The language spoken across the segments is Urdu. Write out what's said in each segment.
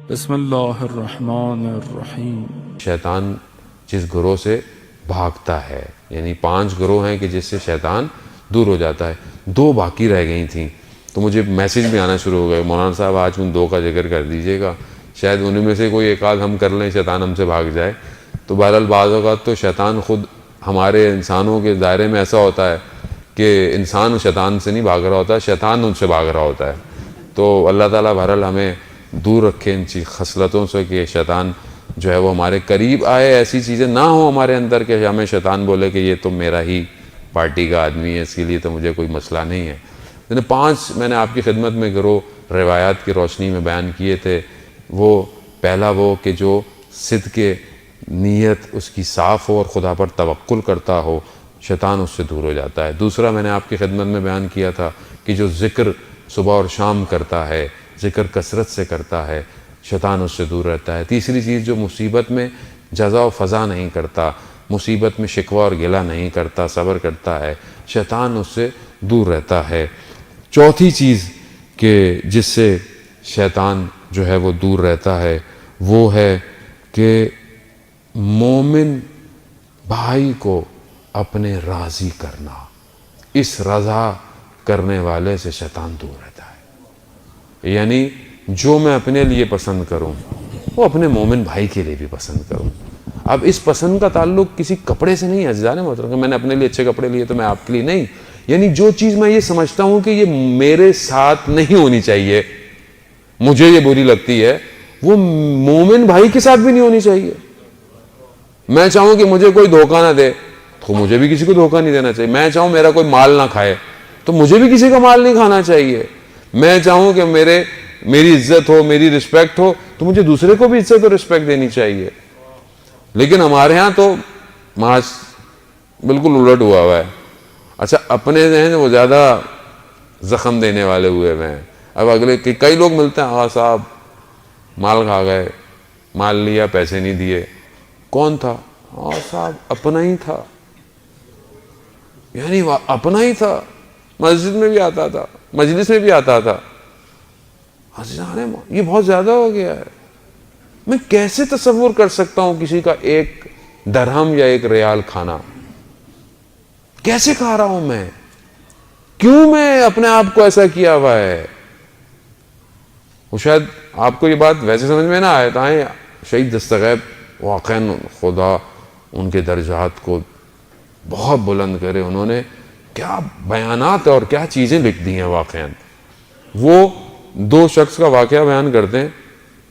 بسم اللہ الرحمن الرحیم۔ شیطان جس گروہ سے بھاگتا ہے، یعنی 5 گروہ ہیں کہ جس سے شیطان دور ہو جاتا ہے، 2 باقی رہ گئی تھیں، تو مجھے میسیج بھی آنا شروع ہو گئے، مولانا صاحب آج ان 2 کا ذکر کر دیجئے گا، شاید انہیں میں سے کوئی ایک آدھ ہم کر لیں، شیطان ہم سے بھاگ جائے۔ تو بہرحال بعض اوقات تو شیطان خود ہمارے انسانوں کے دائرے میں ایسا ہوتا ہے کہ انسان شیطان سے نہیں بھاگ رہا ہوتا، شیطان ان سے بھاگ رہا ہوتا ہے۔ تو اللہ تعالیٰ بہرحال ہمیں دور رکھے ان خصلتوں سے کہ شیطان جو ہے وہ ہمارے قریب آئے، ایسی چیزیں نہ ہوں ہمارے اندر کہ ہمیں شیطان بولے کہ یہ تو میرا ہی پارٹی کا آدمی ہے، اس کے لیے تو مجھے کوئی مسئلہ نہیں ہے۔ 5 میں نے آپ کی خدمت میں گروہ روایات کی روشنی میں بیان کیے تھے۔ وہ پہلا وہ کہ جو صدق نیت اس کی صاف ہو اور خدا پر توکل کرتا ہو، شیطان اس سے دور ہو جاتا ہے۔ دوسرا میں نے آپ کی خدمت میں بیان کیا تھا کہ جو ذکر صبح اور شام کرتا ہے، ذکر کثرت سے کرتا ہے، شیطان اس سے دور رہتا ہے۔ تیسری چیز جو مصیبت میں جزا و فضا نہیں کرتا، مصیبت میں شکوہ اور گلہ نہیں کرتا، صبر کرتا ہے، شیطان اس سے دور رہتا ہے۔ چوتھی چیز کہ جس سے شیطان جو ہے وہ دور رہتا ہے وہ ہے کہ مومن بھائی کو اپنے راضی کرنا، اس رضا کرنے والے سے شیطان دور رہتا ہے۔ یعنی جو میں اپنے لیے پسند کروں وہ اپنے مومن بھائی کے لیے بھی پسند کروں۔ اب اس پسند کا تعلق کسی کپڑے سے نہیں ہے عزیزان محترم کہ میں نے اپنے لیے اچھے کپڑے لیے تو میں آپ کے لیے نہیں، یعنی جو چیز میں یہ سمجھتا ہوں کہ یہ میرے ساتھ نہیں ہونی چاہیے، مجھے یہ بری لگتی ہے، وہ مومن بھائی کے ساتھ بھی نہیں ہونی چاہیے۔ میں چاہوں کہ مجھے کوئی دھوکہ نہ دے تو مجھے بھی کسی کو دھوکہ نہیں دینا چاہیے۔ میں چاہوں میرا کوئی مال نہ کھائے تو مجھے بھی کسی کا مال نہیں کھانا چاہیے۔ میں چاہوں کہ میری عزت ہو، میری رسپیکٹ ہو تو مجھے دوسرے کو بھی عزت اور رسپیکٹ دینی چاہیے۔ لیکن ہمارے ہاں تو معاش بالکل الٹ ہوا ہے۔ اچھا اپنے ذہن وہ زیادہ زخم دینے والے ہوئے ہیں۔ اب اگلے کئی لوگ ملتے ہیں، آقا صاحب مال کھا گئے، مال لیا پیسے نہیں دیے۔ کون تھا؟ آقا صاحب اپنا ہی تھا، یعنی اپنا ہی تھا، مسجد میں بھی آتا تھا، مجلس میں بھی آتا تھا۔ یہ بہت زیادہ ہو گیا ہے۔ میں کیسے تصور کر سکتا ہوں کسی کا 1 درہم یا 1 ریال کھانا؟ کیسے کھا رہا ہوں میں؟ کیوں میں اپنے آپ کو ایسا کیا ہوا ہے؟ وہ شاید آپ کو یہ بات ویسے سمجھ میں نہ آئے تائیں شہید دستغیب واقعاً خدا ان کے درجات کو بہت بلند کرے، انہوں نے کیا بیانات اور کیا چیزیں لکھ دی ہیں واقعاً۔ وہ 2 شخص کا واقعہ بیان کرتے ہیں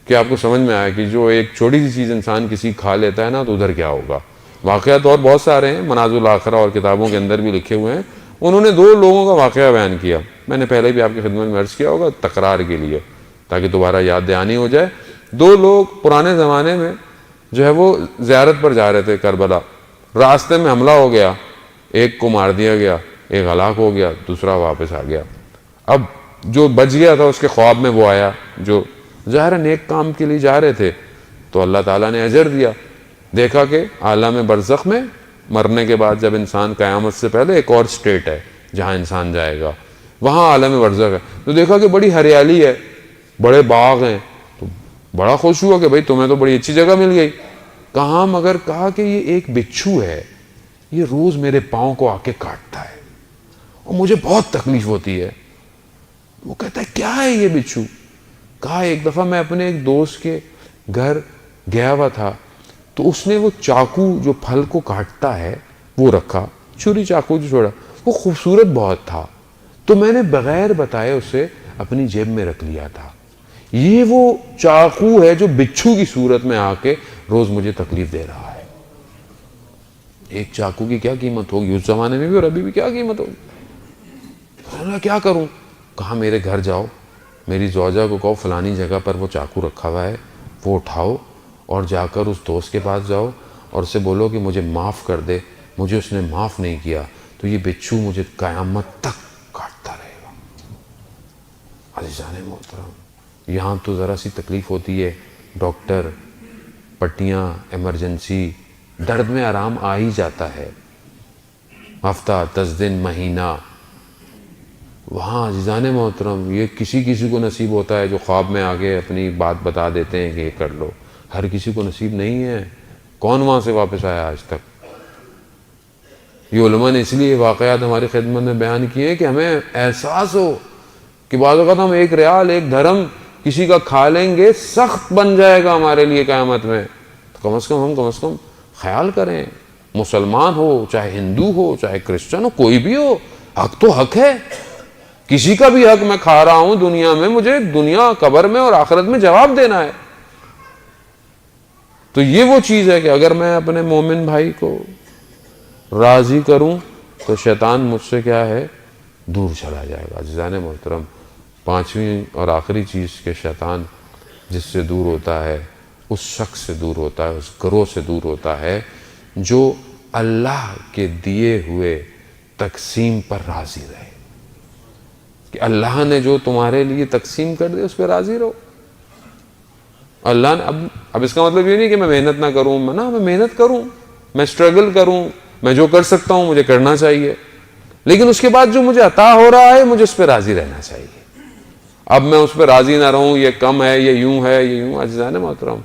کہ آپ کو سمجھ میں آیا کہ جو ایک چھوٹی سی چیز انسان کسی کھا لیتا ہے نا تو ادھر کیا ہوگا۔ واقعات اور بہت سارے ہیں، منازل الاخرہ اور کتابوں کے اندر بھی لکھے ہوئے ہیں۔ انہوں نے 2 لوگوں کا واقعہ بیان کیا، میں نے پہلے بھی آپ کی خدمت میں عرض کیا ہوگا تکرار کے لیے تاکہ دوبارہ یاد دہانی ہو جائے۔ 2 لوگ پرانے زمانے میں جو ہے وہ زیارت پر جا رہے تھے کربلا، راستے میں حملہ ہو گیا، ایک کو مار دیا گیا، ایک ہلاک ہو گیا، دوسرا واپس آ گیا۔ اب جو بچ گیا تھا اس کے خواب میں وہ آیا جو ظاہر نیک کام کے لیے جا رہے تھے، تو اللہ تعالیٰ نے اجر دیا۔ دیکھا کہ عالم برزخ میں مرنے کے بعد جب انسان قیامت سے پہلے ایک اور سٹیٹ ہے جہاں انسان جائے گا، وہاں عالم برزخ ہے، تو دیکھا کہ بڑی ہریالی ہے، بڑے باغ ہیں، تو بڑا خوش ہوا کہ بھئی تمہیں تو بڑی اچھی جگہ مل گئی۔ کہاں؟ مگر کہا کہ یہ ایک بچھو ہے، یہ روز میرے پاؤں کو آ کے کاٹتا ہے اور مجھے بہت تکلیف ہوتی ہے۔ وہ کہتا ہے کیا ہے یہ بچھو؟ کہا ایک دفعہ میں اپنے ایک دوست کے گھر گیا ہوا تھا تو اس نے وہ چاقو جو پھل کو کاٹتا ہے وہ رکھا، چھری چاقو جو چھوڑا، وہ خوبصورت بہت تھا، تو میں نے بغیر بتائے اسے اپنی جیب میں رکھ لیا تھا۔ یہ وہ چاقو ہے جو بچھو کی صورت میں آ کے روز مجھے تکلیف دے رہا ہے۔ ایک چاقو کی کیا قیمت ہوگی اس زمانے میں بھی اور ابھی بھی کیا قیمت ہوگی؟ کیا کروں؟ کہا میرے گھر جاؤ، میری زوجہ کو کہو فلانی جگہ پر وہ چاقو رکھا ہوا ہے، وہ اٹھاؤ اور جا کر اس دوست کے پاس جاؤ اور اسے بولو کہ مجھے معاف کر دے، مجھے اس نے معاف نہیں کیا تو یہ بچھو مجھے قیامت تک کاٹتا رہے گا۔ عزیزان محترم، یہاں تو ذرا سی تکلیف ہوتی ہے، ڈاکٹر، پٹیاں، ایمرجنسی، درد میں آرام آ ہی جاتا ہے، ہفتہ 10 دن، مہینہ، وہاں عزیزان محترم یہ کسی کو نصیب ہوتا ہے جو خواب میں آگے اپنی بات بتا دیتے ہیں کہ یہ کر لو. ہر کسی کو نصیب نہیں ہے. کون وہاں سے واپس آیا آج تک؟ یہ علماء نے اس لیے واقعات ہماری خدمت میں بیان کیے کہ ہمیں احساس ہو کہ بعض اوقات ہم ایک ریال ایک دھرم کسی کا کھا لیں گے سخت بن جائے گا ہمارے لیے قیامت میں. تو کم از کم خیال کریں. مسلمان ہو چاہے ہندو ہو چاہے کرسچن ہو کوئی بھی ہو, حق تو حق ہے. کسی کا بھی حق میں کھا رہا ہوں دنیا میں, مجھے دنیا قبر میں اور آخرت میں جواب دینا ہے. تو یہ وہ چیز ہے کہ اگر میں اپنے مومن بھائی کو راضی کروں تو شیطان مجھ سے کیا ہے دور چلا جائے گا. عزیزان محترم, پانچویں اور آخری چیز کہ شیطان جس سے دور ہوتا ہے اس شخص سے دور ہوتا ہے, اس گروہ سے دور ہوتا ہے جو اللہ کے دیے ہوئے تقسیم پر راضی رہے. کہ اللہ نے جو تمہارے لیے تقسیم کر دے اس پہ راضی رہو. اللہ نے اب اس کا مطلب یہ نہیں کہ میں محنت نہ کروں, میں محنت کروں, میں اسٹرگل کروں, میں جو کر سکتا ہوں مجھے کرنا چاہیے, لیکن اس کے بعد جو مجھے عطا ہو رہا ہے مجھے اس پہ راضی رہنا چاہیے. اب میں اس پہ راضی نہ رہوں, یہ کم ہے, یہ یوں ہے, یہ یوں. عزیزان محترم,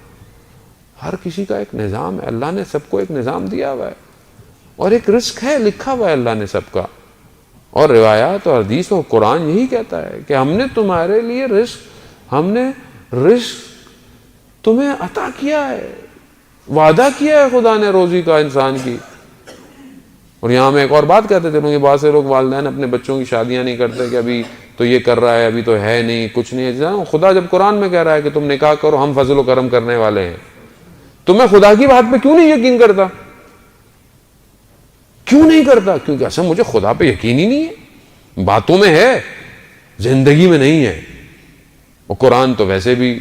ہر کسی کا ایک نظام ہے. اللہ نے سب کو ایک نظام دیا ہوا ہے اور ایک رزق ہے لکھا ہوا ہے اللہ نے سب کا. اور روایات اور حدیث اور قرآن یہی کہتا ہے کہ ہم نے تمہارے لیے رزق تمہیں عطا کیا ہے, وعدہ کیا ہے خدا نے روزی کا انسان کی. اور یہاں میں ایک اور بات کہتے تھے کہ بعض سے لوگ والدین اپنے بچوں کی شادیاں نہیں کرتے کہ ابھی تو یہ کر رہا ہے, ابھی تو ہے نہیں, کچھ نہیں ہے. خدا جب قرآن میں کہہ رہا ہے کہ تم نکاح کرو, ہم فضل و کرم کرنے والے ہیں, تو میں خدا کی بات پہ کیوں نہیں یقین کرتا؟ کیوں نہیں کرتا؟ کیونکہ اصل مجھے خدا پہ یقین ہی نہیں ہے. باتوں میں ہے, زندگی میں نہیں ہے. اور قرآن تو ویسے بھی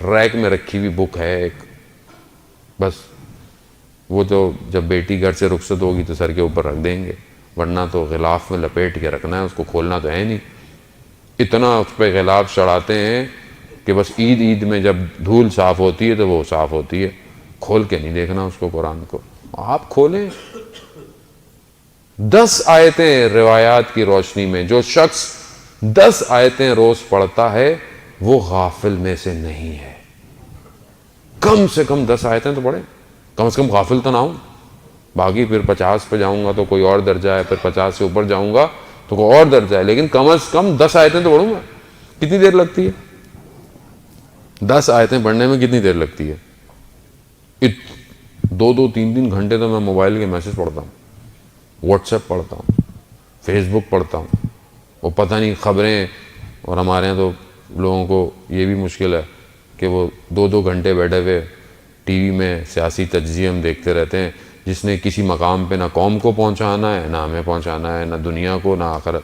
ریک میں رکھی ہوئی بک ہے ایک, بس وہ تو جب بیٹی گھر سے رخصت ہوگی تو سر کے اوپر رکھ دیں گے, ورنہ تو غلاف میں لپیٹ کے رکھنا ہے, اس کو کھولنا تو ہے نہیں. اتنا اس پہ غلاف چڑھاتے ہیں کہ بس عید میں جب دھول صاف ہوتی ہے تو وہ صاف ہوتی ہے, کھول کے نہیں دیکھنا اس کو. قرآن کو آپ کھولیں, 10 آیتیں روایات کی روشنی میں جو شخص 10 آیتیں روز پڑھتا ہے وہ غافل میں سے نہیں ہے. کم سے کم 10 آیتیں تو پڑھیں, کم سے کم غافل تو نہ ہوں. باقی پھر 50 پہ جاؤں گا تو کوئی اور درجہ ہے, پھر 50 سے اوپر جاؤں گا تو کوئی اور درجہ ہے, لیکن کم از کم 10 آیتیں تو پڑھوں گا. کتنی دیر لگتی ہے 10 آیتیں پڑھنے میں؟ کتنی دیر لگتی ہے؟ 2-3 گھنٹے تو میں موبائل کے میسج پڑھتا ہوں, واٹس ایپ پڑھتا ہوں, فیس بک پڑھتا ہوں, وہ پتہ نہیں خبریں. اور ہمارے یہاں تو لوگوں کو یہ بھی مشکل ہے کہ وہ 2 گھنٹے بیٹھے ہوئے ٹی وی میں سیاسی تجزیے ہم دیکھتے رہتے ہیں, جس نے کسی مقام پہ نہ قوم کو پہنچانا ہے, نہ ہمیں پہنچانا ہے, نہ دنیا کو, نہ آخرت.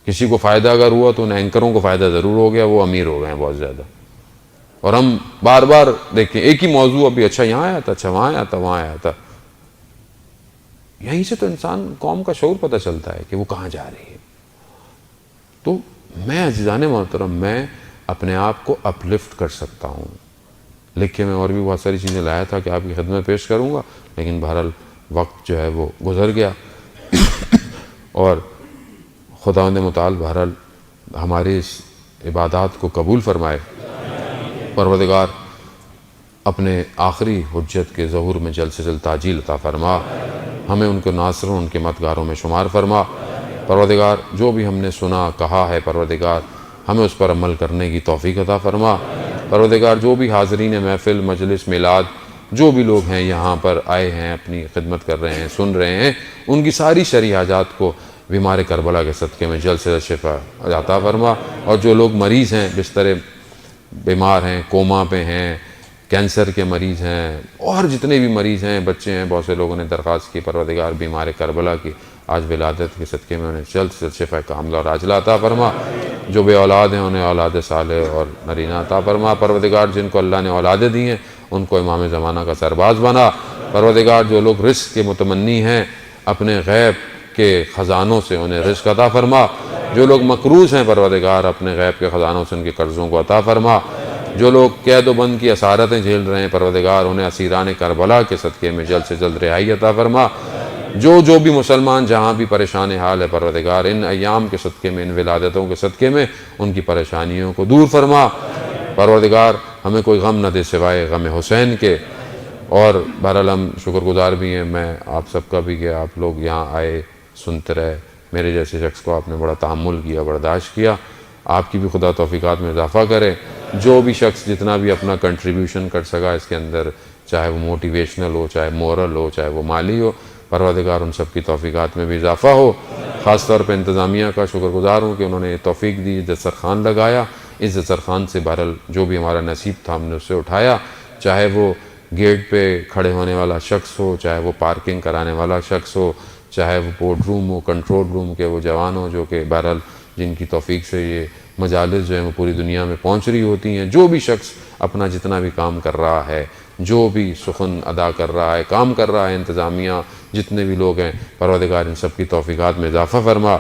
کسی کو فائدہ اگر ہوا تو ان اینکروں کو فائدہ ضرور ہو گیا, وہ امیر ہو گئے ہیں بہت زیادہ. اور ہم بار بار دیکھیں ایک ہی موضوع, ابھی اچھا یہاں آیا تھا, اچھا وہاں آیا تھا, وہاں آیا تھا. یہیں سے تو انسان قوم کا شعور پتہ چلتا ہے کہ وہ کہاں جا رہی ہے. تو میں عزیزان محترم, میں اپنے آپ کو اپلفٹ کر سکتا ہوں. لکھ کے میں اور بھی بہت ساری چیزیں لایا تھا کہ آپ کی خدمت پیش کروں گا, لیکن بہرحال وقت جو ہے وہ گزر گیا. اور خداوند متعال بہرحال ہماری اس عبادات کو قبول فرمائے. پروردگار اپنے آخری حجت کے ظہور میں جلد سے جلد تعجیل عطا فرما, ہمیں ان کے ناصروں ان کے مددگاروں میں شمار فرما. پروردگار جو بھی ہم نے سنا کہا ہے پروردگار ہمیں اس پر عمل کرنے کی توفیق عطا فرما. پروردگار جو بھی حاضرین محفل مجلس میلاد جو بھی لوگ ہیں یہاں پر آئے ہیں اپنی خدمت کر رہے ہیں سن رہے ہیں, ان کی ساری شرعی حاجات کو بیمار کربلا کے صدقے میں جلد سے جلد شفا عطا فرما. اور جو لوگ مریض ہیں, بستر بیمار ہیں, کوما پہ ہیں, کینسر کے مریض ہیں, اور جتنے بھی مریض ہیں, بچے ہیں, بہت سے لوگوں نے درخواست کی پروردگار بیمار کربلا کی, آج ولادت کے صدقے میں انہیں جلد سے جلد شفا کاملہ اور عاجلہ عطا فرما. جو بے اولاد ہیں انہیں اولاد صالح اور نرینہ عطا فرما. پروردگار جن کو اللہ نے اولادیں دی ہیں ان کو امام زمانہ کا سرباز بنا. پروردگار جو لوگ رزق کے متمنی ہیں اپنے غیب کے خزانوں سے انہیں رزق عطا فرما. جو لوگ مقروض ہیں پروردگار اپنے غیب کے خزانوں سے ان کے قرضوں کو عطا فرما. جو لوگ قید و بند کی اسارتیں جھیل رہے ہیں پروردگار انہیں اسیران کربلا کے صدقے میں جلد سے جلد رہائی عطا فرما. جو بھی مسلمان جہاں بھی پریشان حال ہے پروردگار ان ایام کے صدقے میں، ان ولادتوں کے صدقے میں ان کی پریشانیوں کو دور فرما پروردگار، ہمیں کوئی غم نہ دے سوائے غم حسین کے۔ اور بہرحال ہم شکر گزار بھی ہیں، میں آپ سب کا بھی، کہ آپ لوگ یہاں آئے، سنتے رہے، میرے جیسے شخص کو آپ نے بڑا تحمل کیا، برداشت کیا۔ آپ کی بھی خدا توفیقات میں اضافہ کرے۔ جو بھی شخص جتنا بھی اپنا کنٹریبیوشن کر سکا اس کے اندر، چاہے وہ موٹیویشنل ہو، چاہے مورل ہو، چاہے وہ مالی ہو، پروردگار ان سب کی توفیقات میں بھی اضافہ ہو۔ خاص طور پہ انتظامیہ کا شکر گزار ہوں کہ انہوں نے توفیق دی، دسترخوان لگایا۔ اس دسترخوان سے بہرحال جو بھی ہمارا نصیب تھا ہم نے اسے اٹھایا، چاہے وہ گیٹ پہ کھڑے ہونے والا شخص ہو، چاہے وہ پارکنگ کرانے والا شخص ہو، چاہے وہ بورڈ روم ہو، کنٹرول روم کے وہ جوان ہوں، جو کہ بہرحال جن کی توفیق سے یہ مجالس جو ہیں وہ پوری دنیا میں پہنچ رہی ہوتی ہیں۔ جو بھی شخص اپنا جتنا بھی کام کر رہا ہے، جو بھی سخن ادا کر رہا ہے، کام کر رہا ہے، انتظامیہ جتنے بھی لوگ ہیں، پروردگار ان سب کی توفیقات میں اضافہ فرما۔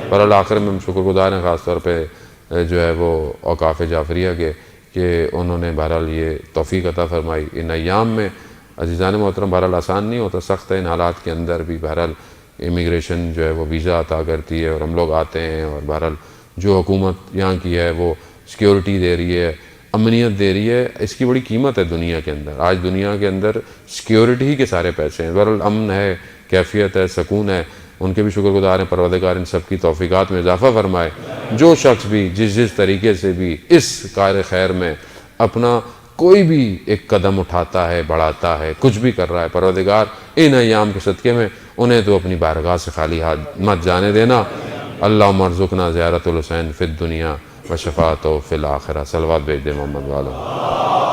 بہرحال آخر میں ہم شکر گزار ہیں خاص طور پہ جو ہے وہ اوقاف جعفریہ کے، کہ انہوں نے بہرحال یہ توفیق عطا فرمائی ان ایام میں۔ عزیزان محترم، بہرحال آسان نہیں ہوتا، سخت ہے ان حالات کے اندر بھی۔ بہرحال امیگریشن جو ہے وہ ویزا عطا کرتی ہے اور ہم لوگ آتے ہیں، اور بہرحال جو حکومت یہاں کی ہے وہ سیکیورٹی دے رہی ہے، امنیت دے رہی ہے، اس کی بڑی قیمت ہے دنیا کے اندر۔ آج دنیا کے اندر سیکیورٹی ہی کے سارے پیسے ہیں۔ بہرحال امن ہے، کیفیت ہے، سکون ہے، ان کے بھی شکر گزار ہیں۔ پروردگار ان سب کی توفیقات میں اضافہ فرمائے۔ جو شخص بھی جس طریقے سے بھی اس کار خیر میں اپنا کوئی بھی ایک قدم اٹھاتا ہے، بڑھاتا ہے، کچھ بھی کر رہا ہے، پروردگار ان ایام کے صدقے میں انہیں تو اپنی بارگاہ سے خالی ہاتھ مت جانے دینا۔ اللہم ارزقنا زیارت الحسین فی الدنیا و شفاعتہ فی الآخرہ۔ صلوات بھیج دے محمد والے۔